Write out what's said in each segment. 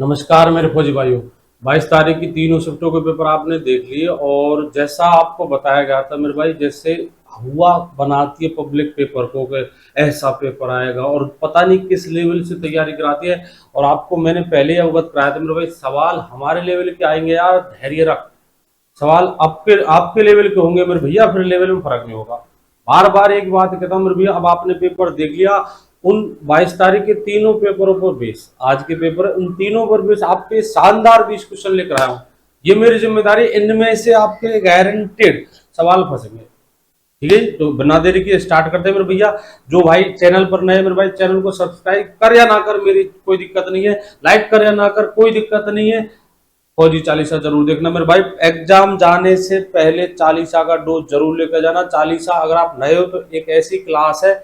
नमस्कार मेरे फौजी भाइयों। 22 तारीख की तीनों शिफ्टों के पेपर आपने देख लिए और जैसा आपको बताया गया था मेरे भाई, जैसे हुआ बनाती है पब्लिक पेपर को कि ऐसा पेपर आएगा और पता नहीं किस लेवल से तैयारी कराती है। और आपको मैंने पहले ही अवगत कराया था मेरे भाई, सवाल हमारे लेवल के आएंगे यार, धैर्य रख। सवाल आपके आपके लेवल के होंगे मेरे भैया, फिर लेवल में फर्क नहीं होगा। बार बार एक बात कहता हूँ मेरे भैया, अब आपने पेपर देख लिया, उन 22 तारीख के तीनों पेपरों पर बेस, आज के पेपर उन तीनों पर बेस आप पे शानदार 20 क्वेश्चन लेकर आया हूँ। ये मेरी जिम्मेदारी, इनमें से आपके गारंटेड सवाल फंसेंगे। ठीक है, तो बिना देरी के स्टार्ट करते हैं मेरे भैया। जो भाई चैनल पर नए मेरे भाई, चैनल को सब्सक्राइब कर या ना कर मेरी कोई दिक्कत नहीं है, लाइक कर या ना कर कोई दिक्कत नहीं है। फौजी चालीसा जरूर देखना मेरे भाई, एग्जाम जाने से पहले चालीसा का डोज जरूर लेकर जाना। चालीसा अगर आप नए हो तो एक ऐसी क्लास है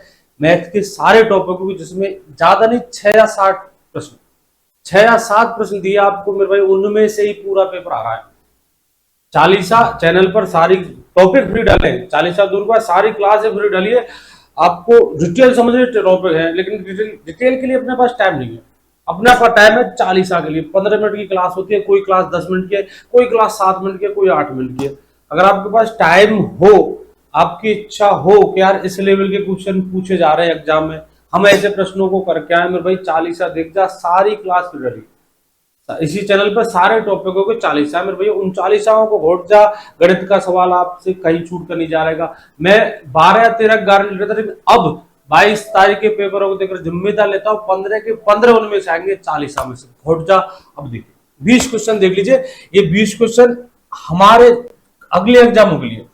मैथ के सारे टॉपिक की जिसमें ज्यादा नहीं 6 या 7 प्रश्न, 6 या 7 प्रश्न दिए आपको मेरे भाई, उनमें से ही पूरा पेपर आ रहा है। चालीसा चैनल पर सारी टॉपिक फ्री डाले, चालीसा दूर का सारी क्लास फ्री डालिए। आपको डिटेल समझने टॉपिक है, लेकिन डिटेल के लिए अपने पास टाइम नहीं है। अपने पास टाइम है चालीसा के लिए। 15 मिनट की क्लास होती है, कोई क्लास 10 मिनट की है, कोई क्लास 7 मिनट की है, कोई 8 मिनट की है। अगर आपके पास टाइम हो, आपकी इच्छा हो कि यार इस लेवल के क्वेश्चन पूछे जा रहे हैं एग्जाम में, हम ऐसे प्रश्नों को करके आए मेरे भाई, चालीसा देख जा, सारी क्लास फ्री डाली। इसी चैनल पर सारे टॉपिकों के 40 मेरे भैया, उन 40 को घोट जा। गणित का सवाल आपसे कहीं छूट कर नहीं जा रहेगा। मैं 12 या 13 गारंटी लेता, लेकिन अब 22 तारीख के पेपरों को देखकर जिम्मेदार लेता हूँ, 15 के 15 उनमें से आएंगे, 40 में से घोट जा। अब देखिए 20 क्वेश्चन देख लीजिए। ये 20 क्वेश्चन हमारे अगले एग्जामों के लिए,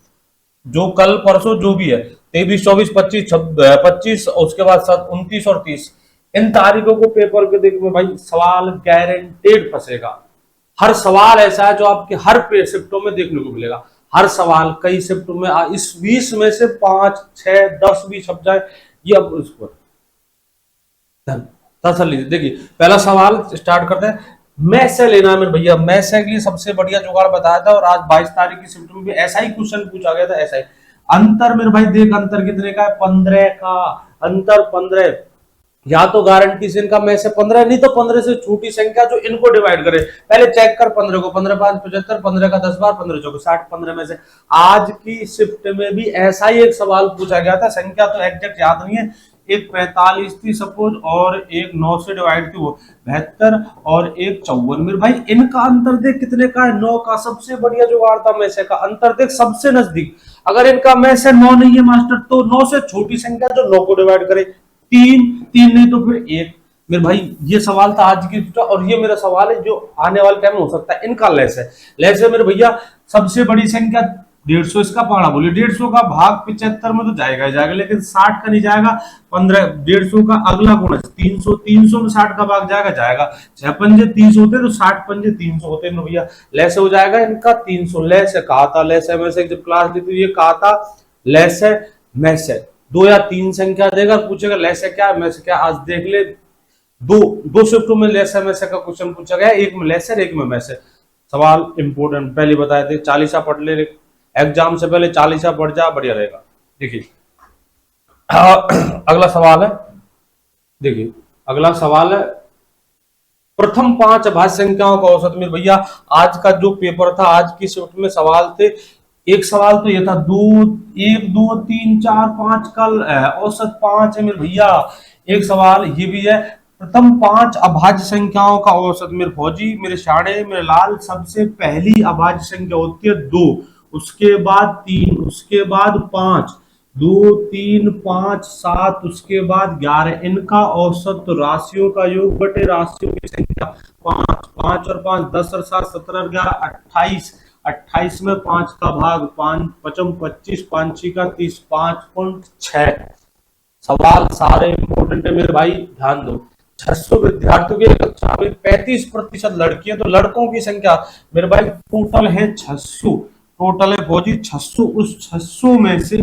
जो कल परसों जो भी है, 23, 24, 25, 25, उसके बाद 29 और 30, इन तारीखों को पेपर के देखो भाई, सवाल गारंटेड फंसेगा। हर सवाल ऐसा है जो आपके हर शिफ्टों में देखने को मिलेगा। हर सवाल कई शिफ्टों में, इस 20 में से 5, 6, 10 भी छप जाए, ये अब उस पर तसल्ली। देखिए पहला सवाल स्टार्ट करते हैं। मैथ से लेना है मेरे भैया, मैथ से के लिए सबसे बढ़िया जुगाड़ बताया था, और आज 22 तारीख की शिफ्ट में भी ऐसा ही क्वेश्चन पूछा गया था। ऐसा ही अंतर मेरे भाई, देख अंतर कितने का है, 15 का अंतर। 15 या तो गारंटी से इनका में से 15, नहीं तो 15 से छोटी संख्या जो इनको डिवाइड करे। पहले चेक कर 15 को, 15 5 75, 15 का 10 बार, 15 चौके 60, 15 में से। आज की शिफ्ट में भी ऐसा ही एक सवाल पूछा गया था, संख्या तो एग्जैक्ट याद नहीं है, एक 45 थी सपोज, और एक 9 से डिवाइड थी, वो 72, और एक 54। मेरे भाई इनका अंतर देख कितने का है, 9 का। सबसे बढ़िया जुगाड़ था में से का, अंतर देख सबसे नजदीक। अगर इनका में से 9 नहीं है मास्टर, तो 9 से छोटी संख्या जो 9 को डिवाइड करे, 3, 3 नहीं तो फिर 1। मेरे भाई ये सवाल था आज की, और ये मेरा सवाल है जो आने वाले टाइम में हो सकता है। इनका लेस है, लेस है मेरे भैया, सबसे बड़ी संख्या 150, इसका पहाड़ा बोलिए, 150 का भाग 75 में तो जाएगा ही जाएगा, लेकिन 60 का नहीं जाएगा। 15 150 का अगला गुण 300, 300 में 60 का भाग जाएगा जाएगा। 6 पंजे 30 होते तो 60 पंजे 300 होते हैं भैया, लेस हो जाएगा इनका 300। लेस है, कहा था लेस है, में से जब क्लास ली थी ये कहा था लेस है, मैस है। 2 या 3 संख्या देगा, पूछेगा लेस है क्या मैस क्या। आज देख ले, दो शिफ्टों में लेस है मैस का क्वेश्चन पूछा गया, एक में लेस है एक में मैस है। सवाल इंपोर्टेंट पहले बताए थे, 40 पढ़ ले, एग्जाम से पहले 40 पढ़ जा, बढ़िया रहेगा। देखिए अगला सवाल है, देखिए अगला सवाल है, प्रथम 5 अभाज्य संख्याओं का औसत। मेरे भैया आज का जो पेपर था, आज की शिफ्ट में सवाल थे, एक सवाल तो ये था, 1, 2, 3, 4, 5 का औसत 5 है मेरे भैया। एक सवाल ये भी है, प्रथम 5 अभाज्य संख्याओं का औसत। मेरे फौजी, मेरे शाणे, मेरे लाल, सबसे पहली अभाज्य संख्या होती है 2, उसके बाद 3, उसके बाद 5, 2, 3, 5, 7, उसके बाद 11। इनका औसत तो राशियों का योग बटे राशियों की संख्या, 5, 5 और 5 10 और 7 17 और 11 28, 28 में 5 का भाग, 5 पचम 25, 5 का 30, 5.6। सवाल सारे इंपोर्टेंट है मेरे भाई, ध्यान दो। 600 विद्यार्थियों की कक्षा में 35% लड़कियां, तो लड़कों की संख्या मेरे भाई टोटल है 600, टोटल है फौजी 600। उस 600 में से,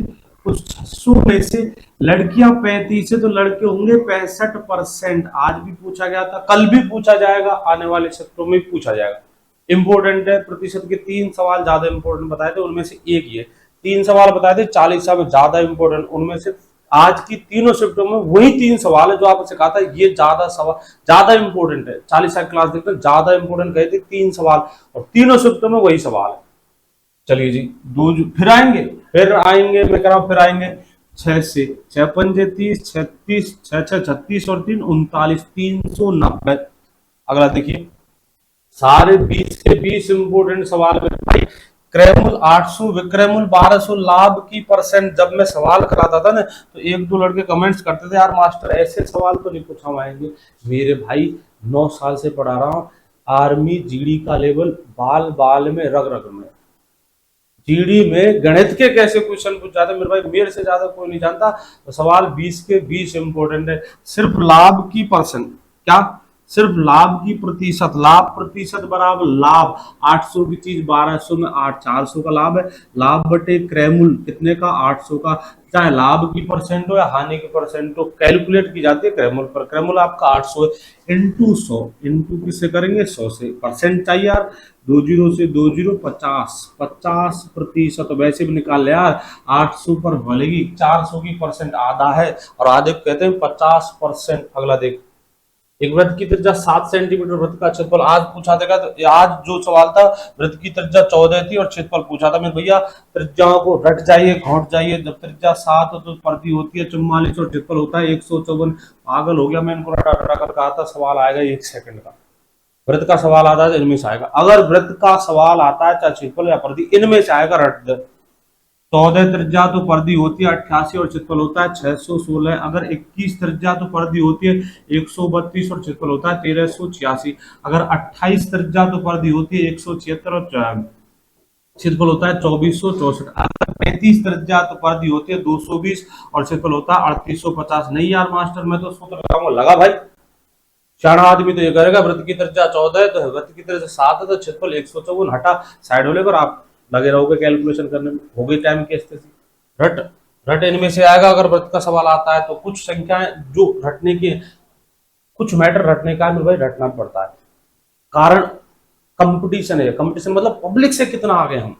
उस 600 में से लड़कियां 35 है, तो लड़के होंगे 65%। आज भी पूछा गया था, कल भी पूछा जाएगा, आने वाले सत्रों में पूछा जाएगा। इंपोर्टेंट है, प्रतिशत के 3 सवाल ज्यादा इंपोर्टेंट बताए थे, उनमें से एक ही है। 3 सवाल बताए थे 40 में ज्यादा इंपोर्टेंट, उनमें से आज की तीनों शिफ्टों में वही 3 सवाल है जो आपसे कहा था, ये ज्यादा सवाल ज्यादा इंपॉर्टेंट है। 40 की क्लास देखते हैं, ज्यादा इंपॉर्टेंट कहे थे 3 सवाल, और तीनों शिफ्टों में वही सवाल है। चलिए जी, फिर आएंगे, मैं कह रहा हूं फिर आएंगे 6 से 6 पंजे 30, 36, 6 6 36 और 3 39, 390। अगला देखिए, सारे 20 के 20 इंपोर्टेंट सवाल में भाई, क्रैमुल 800, विक्रैमुल 1200, लाभ की परसेंट। जब मैं सवाल कराता था ना तो एक दो लड़के कमेंट्स करते थे, यार मास्टर ऐसे सवाल तो नहीं पूछा आएंगे। मेरे भाई 9 साल से पढ़ा रहा हूँ, आर्मी जीडी का लेवल बाल बाल में, रग रग में। जीडी में गणित के कैसे क्वेश्चन पूछ जाते मेरे भाई, मेरे से ज्यादा कोई नहीं जानता। तो सवाल 20 के 20 इंपोर्टेंट है। सिर्फ लाभ की परसेंट, क्या सिर्फ लाभ की प्रतिशत, लाभ प्रतिशत बराबर लाभ, 800 की चीज 1200 में 8, 400 का लाभ है। लाभ बटे क्रैमुल कितने का, 800 का। चाहे लाभ की परसेंट हो या हानि की परसेंट हो, कैलकुलेट की जाती है क्रैमुल पर। क्रैमुल आपका 800 है, इंटू 100, इंटू किससे करेंगे, 100 से। परसेंट चाहिए यार, 20 से 20, 50% वैसे भी निकाल ले यार। 800 पर भलेगी 400 की परसेंट आधा है, और आधे को कहते हैं 50%। अगला देख, एक वृत्त की त्रिज्या 7 सेंटीमीटर, वृत्त का क्षेत्रफल। आज पूछा देगा तो आज जो सवाल था, वृत्त की त्रिज्या 14 थी और क्षेत्रफल पूछा था। मेरे भैया त्रिज्याओं को रट जाइए, घोट जाइए। जब त्रिज्या 7 हो तो परिधि होती है 44 और क्षेत्रफल होता है 154। पागल हो गया मैं, इनको रटा रटा कर कहा था। सवाल आएगा 1 सेकंड का, वृत्त का सवाल आता है इनमें से आएगा। अगर वृत्त का सवाल आता है चाहे क्षेत्रफल या परिधि, इनमें से आएगा, रट दे। 14 त्रिज्या तो परिधि होती है 88 और क्षेत्रफल होता है 616। अगर 21 त्रिज्या तो परिधि होती है 132 और क्षेत्रफल होता है 1386। अगर 28 त्रिज्या तो परिधि होती है 176 और क्षेत्रफल होता है 2464। अगर 35 त्रिज्या तो परिधि होती है 220 और क्षेत्रफल होता है 3850। नहीं यार मास्टर, मैं तो सूत्र लगाऊंगा, लगा भाई। शाणा आदमी तो ये करेगा, वृत्त की त्रिज्या 14 है तो वृत्त की त्रिज्या 7 है तो क्षेत्रफल 154, हटा साइड हो लेकर आप लगे रहोगे कैलकुलेशन करने में, हो गई टाइम की स्थिति। रट रट इनमें से आएगा। अगर वृत्त का सवाल आता है तो कुछ संख्याएं जो रटने की, कुछ मैटर रटने का है भाई, रटना पड़ता है। कारण कंपटीशन है, कंपटीशन मतलब पब्लिक से कितना आगे हम,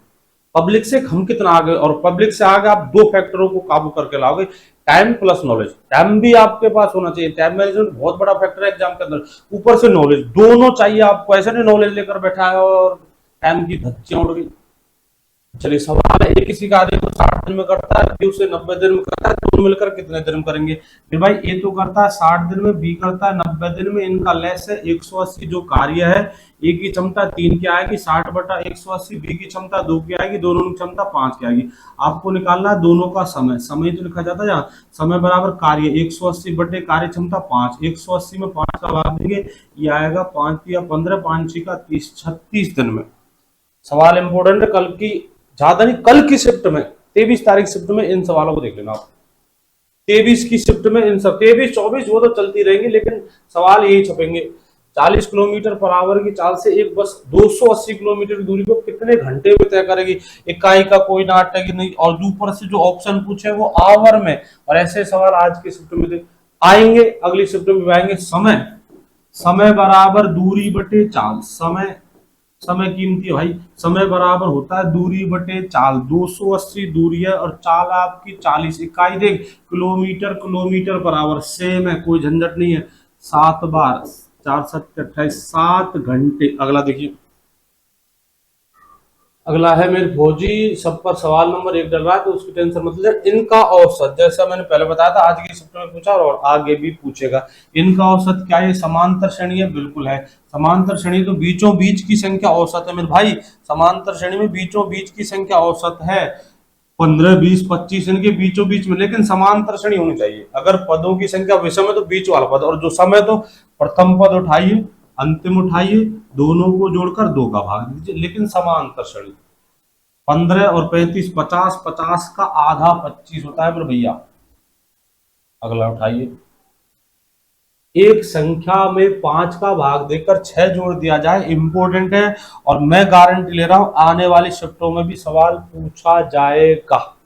पब्लिक से हम कितना आगे, और पब्लिक से आगे आप 2 फैक्टरों को काबू करके लाओगे, टाइम प्लस नॉलेज। टाइम भी आपके पास होना चाहिए, टाइम मैनेजमेंट बहुत बड़ा फैक्टर है एग्जाम के अंदर। ऊपर से नॉलेज, दोनों चाहिए आपको। ऐसे नहीं नॉलेज लेकर बैठा है और टाइम की धज्जियां उड़ गई। चलिए सवाल है, एक किसी कार्य को 60 दिन में करता है, बी उसे 90 दिन में करता है, दोनों मिलकर कितने दिन में करेंगे। फिर भाई ए तो करता है 60 दिन में, बी करता है 90 दिन में, इनका लेस है 180। जो कार्य है, ए की क्षमता 3 की आएगी 60/180, बी की क्षमता 2 की आएगी, दोनों की क्षमता 5 की आएगी। आपको निकालना है दोनों का समय। समय तो लिखा जाता है यहाँ, समय बराबर कार्य 180 बटे कार्य क्षमता 5। 180 में 5 का भाग देंगे, ये आएगा 5 या 15, 5 का 30, 36 दिन में। सवाल इंपोर्टेंट है, कल की ज्यादा नहीं, कल की शिफ्ट में 23 तारीख शिफ्ट में इन सवालों को देख लेना आप। 23 की शिफ्ट में इन सब 23 24 वो तो चलती रहेंगी, लेकिन सवाल यही छपेंगे। 40 किलोमीटर पर आवर की चाल से एक बस 280 किलोमीटर की दूरी को कितने घंटे में तय करेगी। इकाई का कोई नाटक ही नहीं, और ऊपर से जो ऑप्शन पूछे वो आवर में। और ऐसे सवाल आज की शिफ्ट में आएंगे, अगली शिफ्ट में आएंगे। समय, समय बराबर दूरी बटे चाल। समय कीमती है भाई, समय बराबर होता है दूरी बटे चाल। 280 दूरी है और चाल आपकी 40। इकाई देख, किलोमीटर, किलोमीटर बराबर सेम है, कोई झंझट नहीं है। 7 बार 4 7 28, 7 घंटे। अगला देखिए, अगला है मेरे भोजी, सब पर सवाल नंबर 1 डल रहा है तो उसकी टेंशन मत लीजिए। इनका औसत, जैसा मैंने पहले बताया था, आज की शिफ्ट में पूछा और आगे भी पूछेगा। इनका औसत क्या है, समांतर श्रेणी है, बिल्कुल है समांतर श्रेणी। तो बीचों बीच की संख्या औसत है मेरे भाई, समांतर श्रेणी में बीचों बीच की संख्या औसत है 15 20 25 इनके बीचों बीच में, लेकिन समांतर श्रेणी होनी चाहिए। अगर पदों की संख्या विषम है तो बीच वाला पद, और जो समय तो प्रथम पद उठाइए अंतिम उठाइए, दोनों को जोड़कर 2 का भाग दीजिए, लेकिन समांतर श्रेणी। 15 और 35 50, 50 का आधा 25 होता है मेरे भैया। अगला उठाइए, एक संख्या में 5 का भाग देकर 6 जोड़ दिया जाए, इंपोर्टेंट है। और मैं गारंटी ले रहा हूं आने वाली शिफ्टों में भी सवाल पूछा जाएगा।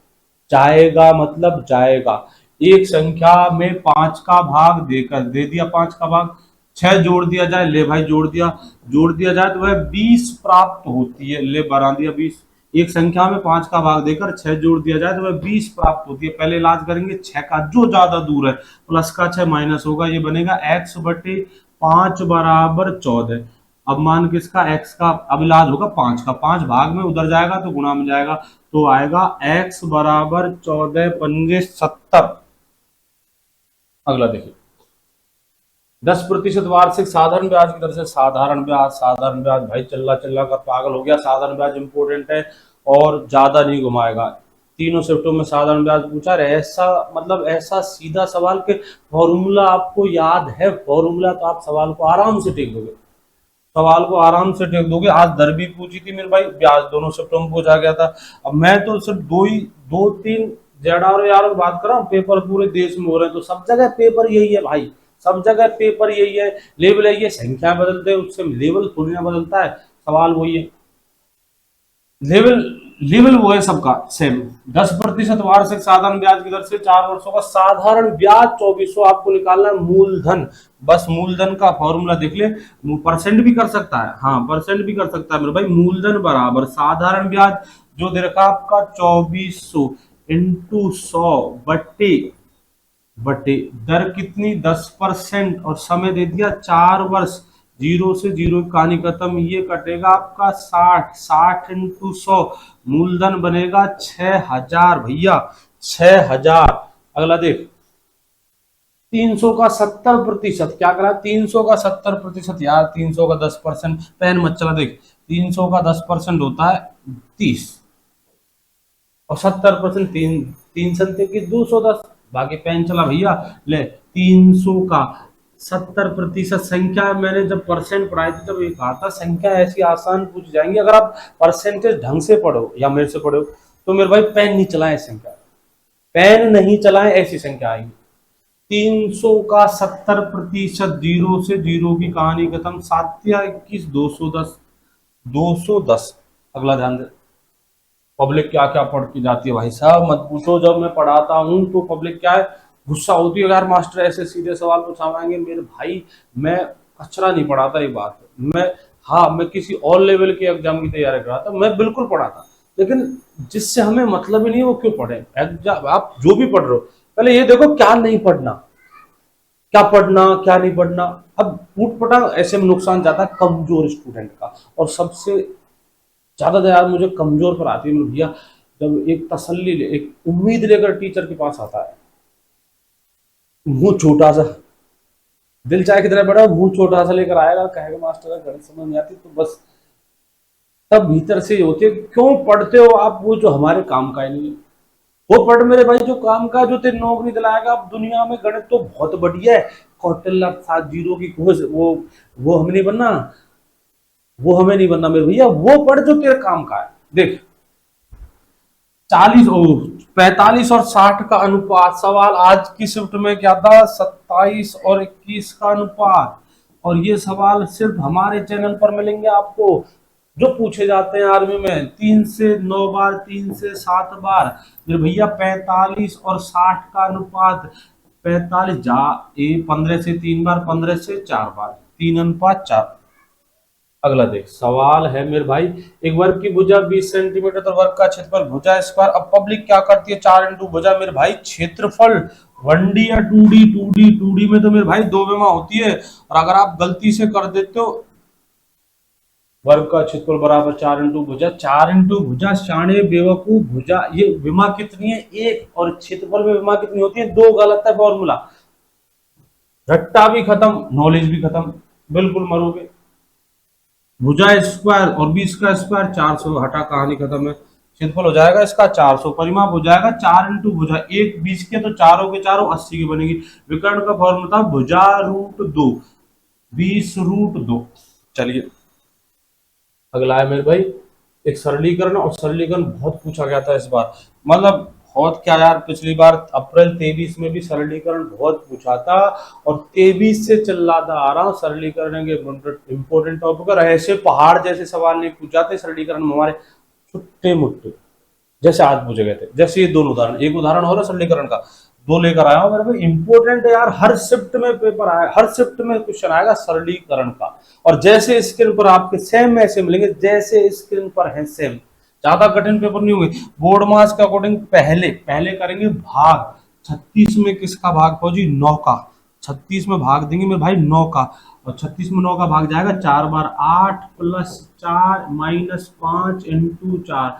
जाएगा मतलब जाएगा। एक संख्या में 5 का भाग देकर, दे दिया 5 का भाग, 6 जोड़ दिया जाए, ले भाई जोड़ दिया, जोड़ दिया जाए तो वह 20 प्राप्त होती है, ले बना दिया 20। एक संख्या में 5 का भाग देकर 6 जोड़ दिया जाए तो वह 20 प्राप्त होती है। पहले इलाज करेंगे 6 का, जो ज्यादा दूर है प्लस का 6 माइनस होगा, ये बनेगा x बटे 5 बराबर 14। अब मान किसका, x का। अब इलाज होगा 5 का, 5 भाग में उधर जाएगा तो गुणा में जाएगा, तो आएगा x बराबर 14 पंजे 70। अगला देखिए, 10% वार्षिक साधारण ब्याज की दर से साधारण ब्याज भाई चल्ला कर पागल हो गया। साधारण ब्याज इंपोर्टेंट है और ज्यादा नहीं घुमाएगा। तीनों शिफ्टों में साधारण ब्याज पूछा है, ऐसा मतलब ऐसा सीधा सवाल के फॉर्मूला आपको याद है, फॉर्मूला तो आप सवाल को आराम से टेक दोगे, सवाल को आराम से टेक दोगे। आज दर भी पूछी थी मेरे भाई, ब्याज दोनों शिफ्टों में पूछा गया था। अब मैं तो सिर्फ दो तीन जेडार यार बात कर रहा हूँ, पेपर पूरे देश में हो रहे हैं तो सब जगह पेपर यही है भाई, सब जगह पेपर यही है। लेवल है ये, संख्या बदलते हैं उससे लेवल थोड़ी ना बदलता है, सवाल वही है, लेवल लेवल वो है सबका सेम। 10% वार्षिक साधारण ब्याज की दर से 4 वर्षों का साधारण ब्याज 2400 आपको निकालना है मूलधन। बस मूलधन का फॉर्मूला देख ले, परसेंट भी कर सकता है, हाँ परसेंट भी कर सकता है मेरे भाई। मूलधन बराबर साधारण ब्याज जो दे रखा आपका 2400 इंटू 100 बटे दर कितनी 10% और समय दे दिया 4 वर्ष। 0 से 0 की कहानी खत्म, ये कटेगा आपका 60 इंटू 100, मूलधन बनेगा 6000 भैया 6000। अगला देख, 300 का 70%, क्या करा 300 का 70% यार, 300 का 10%, पेन मत चला देख, 300 का 10% होता है 30 और 70% तीन संख्या की 210, बाकी पेन चला भैया ले। 300 का 70% संख्या, मैंने जब परसेंट पढ़ाई थी तब ये कहा था संख्या ऐसी आसान पूछ जाएंगी अगर आप परसेंटेज ढंग से पढ़ो या मेरे से पढ़ो तो मेरे भाई पेन नहीं चलाएं, संख्या पेन नहीं चलाएं, ऐसी संख्या आएगी। 300 का 70%, 0 से 0 की कहानी खत्म, 7 या 21 210। अगला ध्यान दे, पब्लिक क्या क्या पढ़ के जाती है भाई साहब मत पूछो। जब मैं पढ़ाता हूँ तो पब्लिक क्या है, गुस्सा होती है यार मास्टर ऐसे सीधे सवाल पूछाएंगे। मेरे भाई मैं कचरा नहीं पढ़ाता, ये बात मैं, हाँ मैं किसी और लेवल के एग्जाम की तैयारी कराता, मैं बिल्कुल पढ़ाता, लेकिन जिससे हमें मतलब ही नहीं वो क्यों पढ़े। एग्जाम आप जो भी पढ़ रहे हो पहले ये देखो क्या नहीं पढ़ना, क्या पढ़ना क्या नहीं पढ़ना। अब फूट पटा ऐसे में नुकसान जाता है कमजोर स्टूडेंट का, और सबसे ज्यादा यार मुझे कमजोर पर आती है भैया जब एक तसल्ली एक उम्मीद लेकर टीचर के पास आता है, मुंह छोटा सा, दिल चाहे कितना बड़ा, मुंह छोटा सा लेकर आएगा, कहेगा मास्टर का गणित समझ नहीं आती, तो बस तब भीतर से होती है क्यों पढ़ते हो आप वो जो हमारे काम का ही नहीं है। वो पढ़ मेरे भाई जो काम का, जो तेरी नौकरी दिलाएगा। अब दुनिया में गणित तो बहुत बढ़िया है, कौटिल्य 7 जीरो की खोज, वो हमें नहीं बनना, वो हमें नहीं बनना मेरे भैया, वो पढ़ जो तेरे काम का है। देख 45 और 60 का अनुपात, सवाल आज की शिफ्ट में क्या था, 27 और 21 का अनुपात, और ये सवाल सिर्फ हमारे चैनल पर मिलेंगे आपको, जो पूछे जाते हैं आर्मी में 3 से 9 बार, 3 से 7 बार मेरे भैया। 45 और 60 का अनुपात, 45 जा 15 से 3 बार, 15 से 4 बार, 3 अनुपात 4। अगला देख, सवाल है मेरे भाई, एक वर्ग की भुजा 20 सेंटीमीटर तो वर्ग का क्षेत्रफल भुजा स्क्वायर। अब पब्लिक क्या करती है, 4 इंटू भुजा मेरे भाई क्षेत्रफल 1D या 2D में तो मेरे भाई 2 विमा होती है, और अगर आप गलती से कर देते हो वर्ग का क्षेत्रफल बराबर 4 इंटू भुजा, 4 इंटू भुजा शाणे बेवकूफ भुजा, ये विमा कितनी है 1, और क्षेत्रफल में विमा कितनी होती है 2, गलत है फॉर्मूला। रट्टा भी खत्म, नॉलेज भी खत्म, बिल्कुल मरोगे। भुजा स्क्वायर और 20 का स्क्वायर 400, हटा कहानी खत्म है। क्षेत्रफल हो जाएगा इसका 400, परिमाप हो जाएगा 4 इंटू भुजा, 1 20 के तो चारों के चारों 80 की बनेगी। विकर्ण का फॉर्मूला था भुजा √2, 20 √2। चलिए अगला है मेरे भाई एक सरलीकरण, और सरलीकरण बहुत पूछा गया था इस बार, मतलब बहुत क्या यार, पिछली बार अप्रैल 23 में भी सरलीकरण बहुत पूछा था, और 23 से चल रहा था आ रहा हूँ सरलीकरण के इंपोर्टेंट टॉपिक, और ऐसे पहाड़ जैसे सवाल नहीं पूछाते सरलीकरण में हमारे, छुट्टे मुट्टे जैसे आज पूछे गए थे। जैसे ये दोनों उदाहरण, एक उदाहरण हो रहा है सरलीकरण का, 2 लेकर आया हूँ मेरे भाई, इंपोर्टेंट है यार, हर शिफ्ट में पेपर आया, हर शिफ्ट में क्वेश्चन आएगा सरलीकरण का, और जैसे स्क्रीन पर आपके सेम ऐसे मिलेंगे जैसे स्क्रीन पर है सेम, ज्यादा कठिन पेपर नहीं होंगे। बोर्ड मास के अकॉर्डिंग पहले पहले करेंगे भाग। 36 में किसका भाग फौजी? 9 का। 36 में भाग देंगे मेरे भाई 9 का, और 36 में 9 का भाग जाएगा 4 बार 8 प्लस 4 माइनस 5 इंटू 4।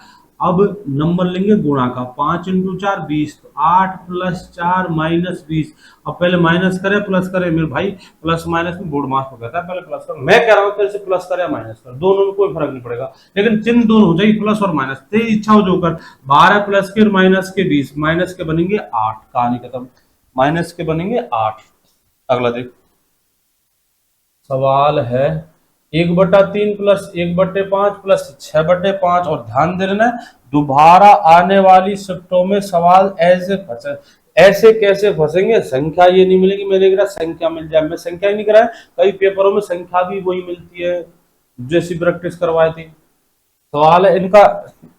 अब नंबर लेंगे गुणा का, 5 इंटू 4 20, तो 8 प्लस 4 माइनस 20। अब पहले माइनस करे प्लस करे मेरे भाई, प्लस माइनस में बोर्ड मास को कहता है पहले प्लस कर। मैं कह रहा हूँ तेरे से प्लस कर या माइनस कर, दोनों में कोई फर्क नहीं पड़ेगा, लेकिन चिन्ह दोनों हो जाएगी प्लस और माइनस। तेरी इच्छा हो जो कर। 12 प्लस के माइनस के 20, माइनस के बनेंगे 8, कहानी खत्म। माइनस के बनेंगे 8। अगला देख, सवाल है 1/3 प्लस 1/5 प्लस 6/5, और ध्यान दे लेना दोबारा आने वाली शिफ्टों में सवाल ऐसे फंसे। ऐसे कैसे फंसेंगे? संख्या ये नहीं मिलेगी, मैंने कहा संख्या मिल जाए, मैं संख्या ही नहीं कराया, कई पेपरों में संख्या भी वही मिलती है जैसी प्रैक्टिस करवाई थी। सवाल है इनका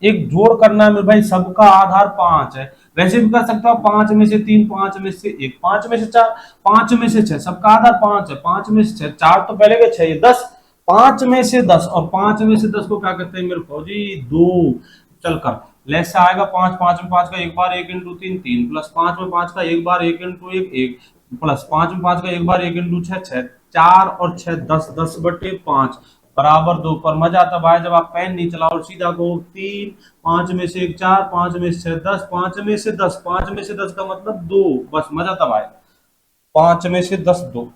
एक जोड़ करना है मेरे भाई, सबका आधार 5 है। वैसे भी कर सकता हूँ 5 में से 3, 5 में से 1, 5 में से 4, 5 में से 6, सबका आधार 5 है। 5 में से 6, 4 तो पहले के 6, ये 10, 5 में से 10, और 5 में से 10 को क्या कहते हैं मेरे फौजी? 2। चलकर लेस से आएगा 5, 5 में 5 का एक बार 1 इंटू 3 3, प्लस 5 में 5 का एक बार 1 इंटू 1 1, प्लस 5 में 5 का एक बार 1 इंटू 6 6, 4 और 6 10, 10/5 बराबर 2 पर। मजा तब आया जब आप पेन नहीं चलाओ, सीधा को 3, 5 में से 1 4, 5 में से 6 10, 5 में से 10, 5 में से 10 का मतलब 2, बस मजा तब आए। 5 में से 10 2।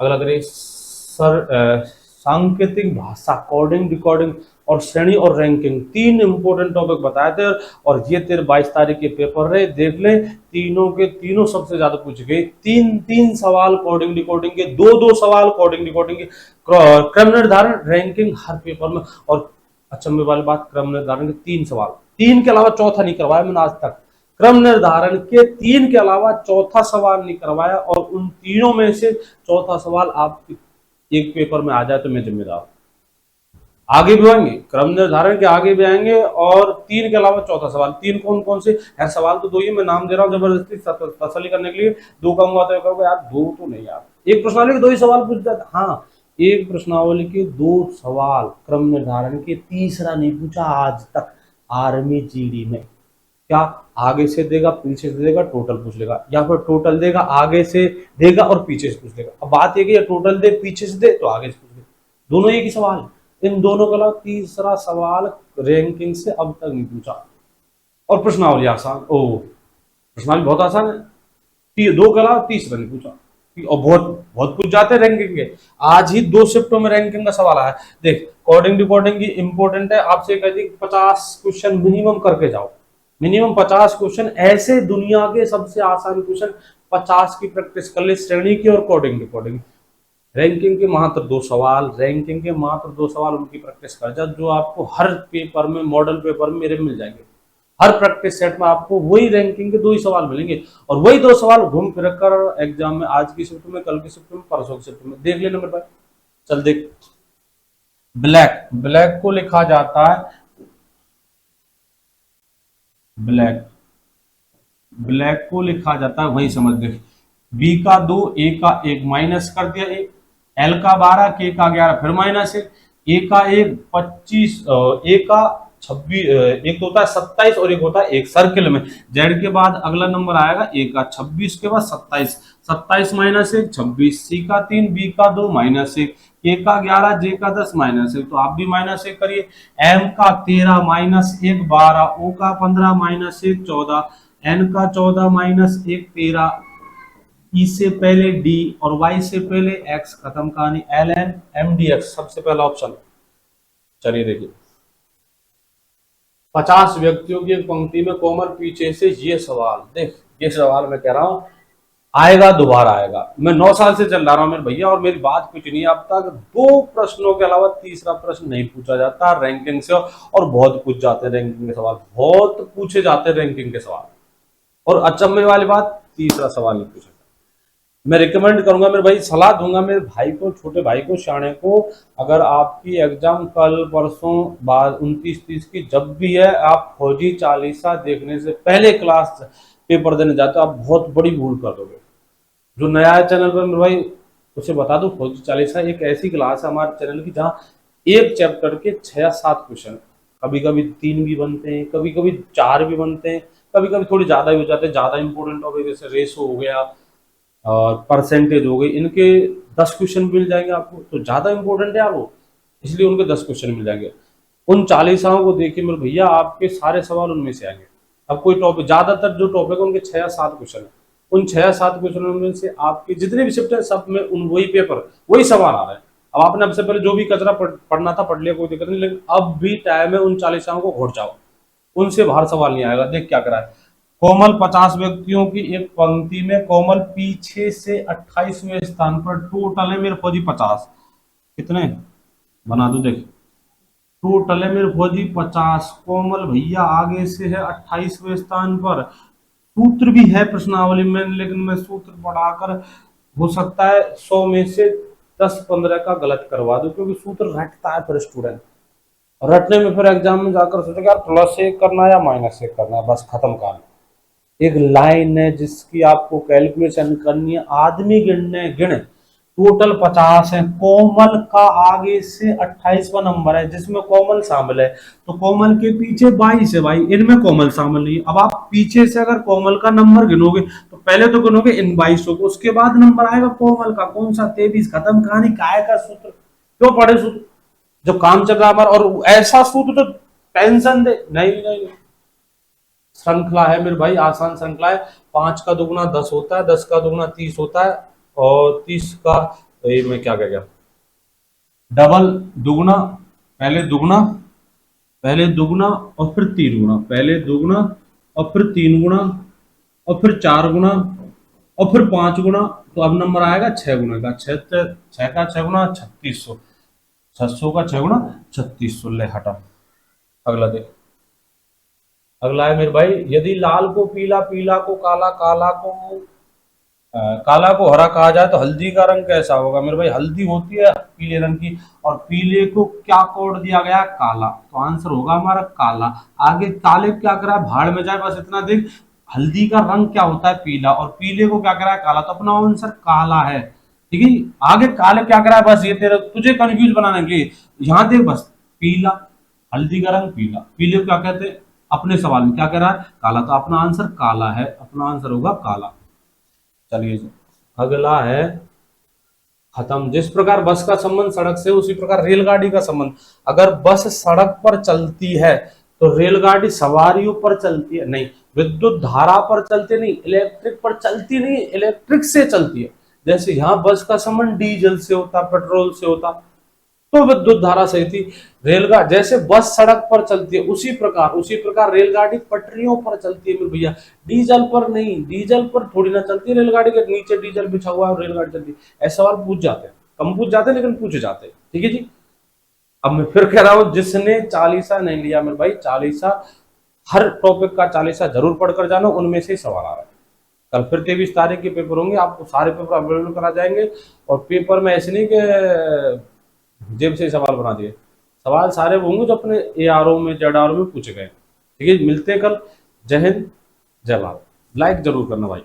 अगला करिए सर, सांकेतिक भाषा, कोडिंग डिकोडिंग और श्रेणी और रैंकिंग, 3 इंपोर्टेंट टॉपिक बताए थे, और ये तेरे 22 तारीख के पेपर रहे, देख ले तीनों के तीनों सबसे ज्यादा पूछे गए। 3 सवाल कोडिंग डिकोडिंग के, 2 सवाल कोडिंग डिकोडिंग के, क्रम निर्धारण रैंकिंग हर पेपर में। और अचंभे वाली बात, क्रम निर्धारण के 3 सवाल, 3 के अलावा चौथा नहीं करवाया मैंने आज तक। क्रम निर्धारण के 3 के अलावा चौथा सवाल नहीं करवाया, और उन तीनों में से चौथा सवाल आप एक पेपर में आ जाए तो मैं जिम्मेदार। आगे भी आएंगे, क्रम निर्धारण के आगे भी आएंगे, और 3 के अलावा चौथा सवाल। 3 कौन कौन से? यार सवाल तो 2 ही मैं नाम दे रहा हूँ जबरदस्ती तसल्ली करने के लिए। 2 कहूंगा तो कहोगे यार 2 तो नहीं यार, एक प्रश्नावली के 2 ही सवाल पूछ जाते। हाँ, एक प्रश्नावली के 2 सवाल क्रम निर्धारण के, तीसरा नहीं पूछा आज तक आर्मी जीडी में। क्या आगे से देगा पीछे से देगा, टोटल पूछ लेगा, या फिर टोटल देगा आगे से देगा और पीछे से पूछ लेगा। अब बात ये कि या टोटल दे पीछे से दे तो आगे से पूछ ले, दोनों एक ही सवाल। इन दोनों के अलावा तीसरा सवाल रैंकिंग से अब तक नहीं पूछा। और प्रश्नावली आसान, प्रश्नावली बहुत आसान है, 2 के अलावा तीसरा नहीं पूछा, और बहुत बहुत पूछ जाते हैं रैंकिंग के। आज ही 2 शिफ्टों में रैंकिंग का सवाल आया। देख कोडिंग डिकोडिंग की इंपॉर्टेंट है, आपसे कहती 50 क्वेश्चन मिनिमम करके जाओ, मिनिमम 50 क्वेश्चन, ऐसे दुनिया के सबसे आसान क्वेश्चन 50 की प्रैक्टिस कर ले, श्रेणी की और कोडिंग डिकोडिंग। रैंकिंग के मात्र 2 सवाल, रैंकिंग के मात्र 2 सवाल, उनकी प्रैक्टिस कर जा, जो आपको हर पेपर में, मॉडल पेपर में मेरे मिल जाएंगे। हर प्रैक्टिस सेट में आपको वही रैंकिंग के 2 ही सवाल मिलेंगे, और वही 2 सवाल घूम फिर कर एग्जाम में, आज की शिफ्ट में, कल की शिफ्ट में, परसों की शिफ्ट में देख लेना मेरे भाई। चल देख, ब्लैक, ब्लैक को लिखा जाता है ब्लैक, ब्लैक को लिखा जाता है, वही समझ देख, बी का 2, ए का 1 माइनस कर दिया 1, एल का 12, के का 11 फिर माइनस 1, ए का 1 25, ए का 26, एक तो होता है 27 और एक होता है 1 सर्किल में। जेड के बाद अगला नंबर आएगा ए का 26 के बाद 27, 27 माइनस 1 26, सी का 3, बी का 2 माइनस 1, के का 11, जे का 10 माइनस 1, तो आप भी माइनस 1 करिए। एम का 13 माइनस 1 12, ओ का 15 माइनस 1 14, एन का 14 माइनस 1 13, ई से पहले डी और वाई से पहले एक्स, खत्म कहानी। L N M D X सबसे पहला ऑप्शन। चलिए देखिए, 50 व्यक्तियों की एक पंक्ति में कॉमन पीछे से ये सवाल, देख ये सवाल मैं कह रहा हूं आएगा, दोबारा आएगा। मैं 9 साल से चल रहा हूं मेरे भैया, और मेरी बात कुछ नहीं है, अब तक 2 प्रश्नों के अलावा तीसरा प्रश्न नहीं पूछा जाता रैंकिंग से, और बहुत पूछ जाते हैं रैंकिंग के सवाल, बहुत पूछे जाते हैं रैंकिंग के सवाल, और अचंभे वाली बात तीसरा सवाल नहीं पूछा। मैं रिकमेंड करूंगा मेरे भाई, सलाह दूंगा मेरे भाई को, छोटे भाई को, शाणे को, अगर आपकी एग्जाम कल परसों बाद 29-30 की जब भी है, आप फौजी चालीसा देखने से पहले क्लास पेपर देने जाते हो, आप बहुत बड़ी भूल कर दोगे। जो नया है चैनल पर मेरे भाई, उसे बता दो, फौजी चालीसा एक ऐसी क्लास है हमारे चैनल की जहाँ एक चैप्टर के 6 या 7 क्वेश्चन कभी कभी 3 भी बनते हैं, कभी कभी 4 भी बनते हैं, कभी कभी थोड़ी ज़्यादा भी हो जाते हैं। ज़्यादा इंपॉर्टेंट टॉपिक जैसे रेशो हो गया और परसेंटेज हो गई, इनके 10 क्वेश्चन मिल जाएंगे आपको, तो ज़्यादा इंपॉर्टेंट है वो, इसलिए उनके 10 क्वेश्चन मिल जाएंगे। उन 40 को देखिए मेरे भैया, आपके सारे सवाल उनमें से आएंगे। अब कोई टॉपिक, ज़्यादातर जो टॉपिक है उनके 6 या 7 क्वेश्चन है, उन 6 या 7 क्वेश्चनों में से आपके जितने भी शिफ्ट है सब में उन वही पेपर, वही सवाल आ रहे हैं। अब आपने अब से पहले जो भी कचरा पढ़ना था पढ़ लिया, कोई दिक्कत नहीं, लेकिन अब भी टाइम है उन 40 को घोट जाओ, उनसे बाहर सवाल नहीं आएगा। देख क्या करा है, कोमल 50 व्यक्तियों की एक पंक्ति में कोमल पीछे से 28वें स्थान पर, टोटल है मेरे फौजी 50, कितने बना दो देख, टोटल है मेरे फौजी 50, कोमल भैया आगे से है 28वें स्थान पर। सूत्र भी है प्रश्नावली में, लेकिन मैं सूत्र पढ़ाकर हो सकता है 100 में से 10-15 का गलत करवा दूं, क्योंकि सूत्र रटता है फिर स्टूडेंट, रटने में फिर एग्जाम में जाकर सोचेगा यार +1 करना है या -1 करना है, बस खत्म काम। एक लाइन है जिसकी आपको कैलकुलेशन करनी है, आदमी गिनने गिने, टोटल 50 है, कोमल का आगे से 28वां नंबर है जिसमें कोमल शामिल है, तो कोमल के पीछे 22 है भाई, इनमें कोमल शामिल नहीं है। अब आप पीछे से अगर कोमल का नंबर गिनोगे तो पहले तो गिनोगे इन 22 को, उसके बाद नंबर आएगा कोमल का, कौन सा 23, खत्म कहानी। काय का सूत्र क्यों पढ़े, सूत्र जो काम चल रहा है हमारा, और ऐसा सूत्र तो टेंशन दे नहीं नहीं, नहीं। श्रृंखला है मेरे भाई, आसान श्रृंखला है। 5 का दुगुना 10 होता है, 10 का दुगुना 30 होता है, और 30 का, ये मैं क्या कह गया, डबल दुगुना, पहले दुगुना, पहले दुगुना और फिर 3 गुना, पहले दुगुना और फिर 3 गुना और फिर 4 गुना और फिर 5 गुना, तो अब नंबर आएगा 6 गुना का, 6 का 6 गुना 3600, 600 का 6 गुना 3600। ले हटा, अगला देख, अगला है मेरे भाई, यदि लाल को पीला, पीला को काला, काला को हरा कहा जाए तो हल्दी का रंग कैसा होगा। मेरे भाई हल्दी होती है पीले रंग की, और पीले को क्या कोड दिया गया, काला, तो आंसर होगा हमारा काला। आगे काले क्या करा है, भाड़ में जाए, बस इतना देख, हल्दी का रंग क्या होता है, पीला, और पीले को क्या करा है, काला, तो अपना आंसर काला है। ठीक है, आगे काले क्या करा है, बस ये तेरा तुझे कंफ्यूज बनाने के लिए, यहाँ देख बस, पीला, हल्दी का रंग पीला, पीले को क्या कहते हैं, अपने सवाल में क्या कह रहा है, काला, तो अपना आंसर काला है, अपना आंसर होगा काला। चलिए जी, अगला है, खत्म। जिस प्रकार बस का संबंध सड़क से, उसी प्रकार रेलगाड़ी का संबंध। अगर बस सड़क पर चलती है तो रेलगाड़ी सवारियों पर चलती है, नहीं, विद्युत धारा पर चलती नहीं, इलेक्ट्रिक पर चलती नहीं, इलेक्ट्रिक से चलती है। जैसे यहाँ बस का संबंध डीजल से होता, पेट्रोल से होता, तो विद्युत धारा सही थी। रेलगाड़ी जैसे बस सड़क पर चलती है, उसी प्रकार रेलगाड़ी पटरियों पर चलती है मेरे भैया, डीजल पर नहीं, डीजल पर थोड़ी ना चलती है, रेलगाड़ी के नीचे डीजल बिछा हुआ है और रेलगाड़ी चलती है। ऐसे सवाल पूछ जाते हैं, कम पूछ जाते हैं लेकिन पूछे जाते हैं। ठीक है जी, अब मैं फिर कह रहा हूं, जिसने 40 नहीं लिया मेरे भाई, 40 हर टॉपिक का 40 जरूर पढ़कर जाना, उनमें से सवाल आ रहा है। कल फिर 23 तारीख के पेपर होंगे, आपको सारे पेपर अवेलेबल करा जाएंगे, और पेपर में ऐसे नहीं कि जेब से सवाल बना दिए, सवाल सारे होंगे जो अपने ARO में, ZRO में पूछे गए। ठीक है, मिलते हैं कल। जय हिंद, जय भारत। लाइक जरूर करना भाई।